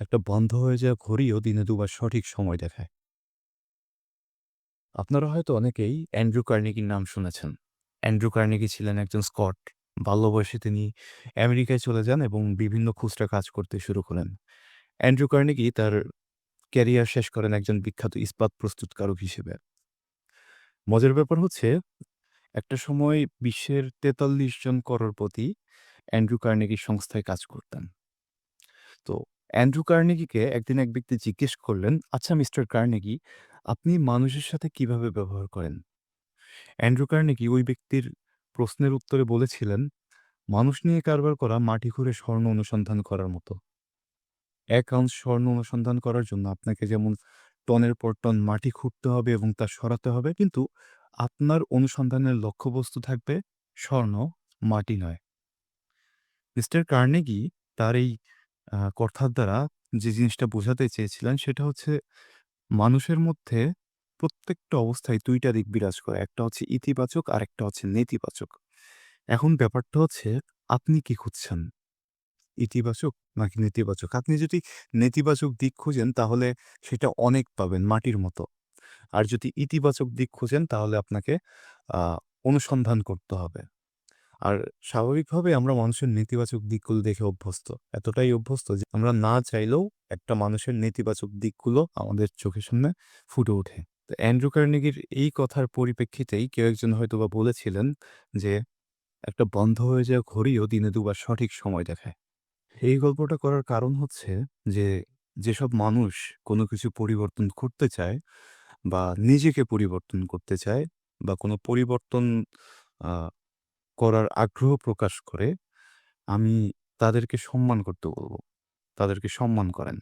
একটা বন্ধ হয়ে যাওয়া ঘড়িও দিনে দুবার সঠিক সময় দেখায়। আপনারা হয়তো অনেকেই অ্যান্ড্রু কার্নেগির নাম শুনেছেন। অ্যান্ড্রু কার্নেগি ছিলেন একজন স্কট। বাল্য বয়সে তিনি আমেরিকায় চলে যান এবং বিভিন্ন খুচরা কাজ করতে শুরু করেন। অ্যান্ড্রু কার্নেগি তার ক্যারিয়ার শেষ করেন একজন বিখ্যাত ইস্পাত প্রস্তুতকারক হিসেবে। মজার ব্যাপার হচ্ছে, একটা সময় বিশ্বের ৪৩ জন করোড়পতি অ্যান্ড্রু কার্নেগির সংস্থায় কাজ করতেন। তো অ্যান্ড্রু কার্নেগিকে একদিন এক ব্যক্তি জিজ্ঞেস করলেন, "আচ্ছা মিস্টার কার্নেগি, আপনি মানুষের সাথে কিভাবে ব্যবহার করেন?" অ্যান্ড্রু কার্নেগি ওই ব্যক্তির প্রশ্নের উত্তরে বলেছিলেন, "মানুষ নিয়ে কারবার করা মাটি খুঁড়ে স্বর্ণ অনুসন্ধান করার মতো। ১ আউন্স স্বর্ণ অনুসন্ধান করার জন্য আপনাকে যেমন টনের পর টন মাটি খুঁড়তে হবে এবং তা সরাতে হবে, কিন্তু আপনার অনুসন্ধানের লক্ষ্যবস্তু থাকবে স্বর্ণ, মাটি নয়।" মিস্টার কার্নেগি তার এই কথার দ্বারা যে জিনিসটা বোঝাতে চেয়েছিলেন সেটা হচ্ছে, মানুষের মধ্যে প্রত্যেকটা অবস্থায় ২ টা দিক বিরাজ করে। একটা হচ্ছে ইতিবাচক, আরেকটা হচ্ছে নেতিবাচক। এখন ব্যাপারটা হচ্ছে, আপনি কি খুঁজছেন? ইতিবাচক নাকি নেতিবাচক? আপনি যদি নেতিবাচক দিক খুঁজেন তাহলে সেটা অনেক পাবেন মাটির মতো। আর যদি ইতিবাচক দিক খুঁজেন তাহলে আপনাকে আ অনুসন্ধান করতে হবে। আর স্বাভাবিকভাবে আমরা মানুষের নেতিবাচক দিকগুলো দেখে অভ্যস্ত। এতটাই অভ্যস্ত যে আমরা না চাইলেও একটা মানুষের নেতিবাচক দিকগুলো আমাদের চোখের সামনে ফুটে ওঠে। তো অ্যান্ড্রু কার্নেগির এই কথার পরিপ্রেক্ষিতেই কেউ একজন হয়তোবা বলেছিলেন যে, "একটা বন্ধ হয়ে যাওয়া ঘড়িও দিনে দুবার সঠিক সময় দেখায়।" এই গল্পটা করার কারণ হচ্ছে যে, যেসব মানুষ কোনো কিছু পরিবর্তন করতে চায় বা নিজেকে পরিবর্তন করতে চায় বা কোনো পরিবর্তন আ করার আগ্রহ প্রকাশ করে, আমি তাদেরকে সম্মান করতে বলব। তাদেরকে সম্মান করেন।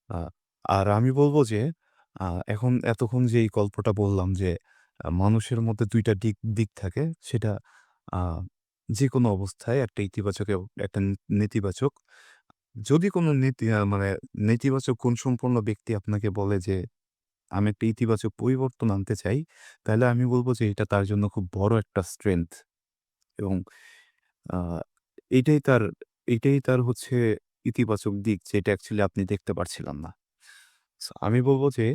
আ আর আমি বলব যে, আ এতক্ষণ যে এই গল্পটা বললাম যে, মানুষের মধ্যে ২ টা দিক থাকে, সেটা আ যেকোনো অবস্থায় একটা ইতিবাচক এবং একটা নেতিবাচক। যদি কোনো মানে নেতিবাচক গুণসম্পন্ন ব্যক্তি আপনাকে বলে যে, "আমি একটা ইতিবাচক পরিবর্তন আনতে চাই", তাহলে আমি বলব যে এটা তার জন্য খুব বড় একটা স্ট্রেংথ এবং আ এইটাই তার এইটাই তার হচ্ছে ইতিবাচক দিক, যেটা অ্যাকচুয়ালি আপনি দেখতে পারছিলাম না। সো আমি বলব যে,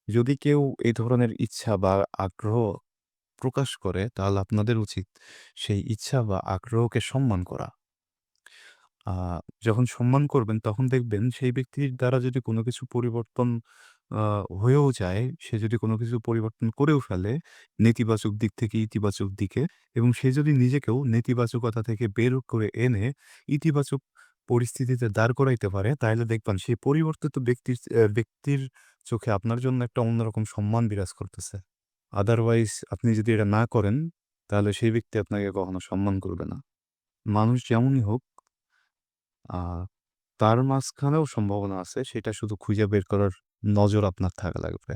যদি কেউ এই ধরনের ইচ্ছা বা আগ্রহ প্রকাশ করে, তাহলে আপনাদের উচিত সেই ইচ্ছা বা আগ্রহকে সম্মান করা। আ যখন সম্মান করবেন তখন দেখবেন সেই ব্যক্তির দ্বারা যদি কোনো কিছু পরিবর্তন আ হয়েও যায়, সে যদি কোনো কিছু পরিবর্তন করেও ফেলে নেতিবাচক দিক থেকে ইতিবাচক দিকে, এবং সে যদি নিজেকেও নেতিবাচকতা থেকে বের করে এনে ইতিবাচক পরিস্থিতিতে দাঁড় করাইতে পারে, তাইলে দেখবেন সেই পরিবর্তিত ব্যক্তির চোখে আপনার জন্য একটা অন্যরকম সম্মান বিরাজ করতেছে। আদারওয়াইজ আপনি যদি এটা না করেন, তাহলে সেই ব্যক্তি আপনাকে কখনো সম্মান করবে না। মানুষ যেমনই হোক, আ তার মাঝখানেও সম্ভাবনা আছে। সেটা শুধু খুঁজে বের করার নজর আপনার থাকা লাগবে।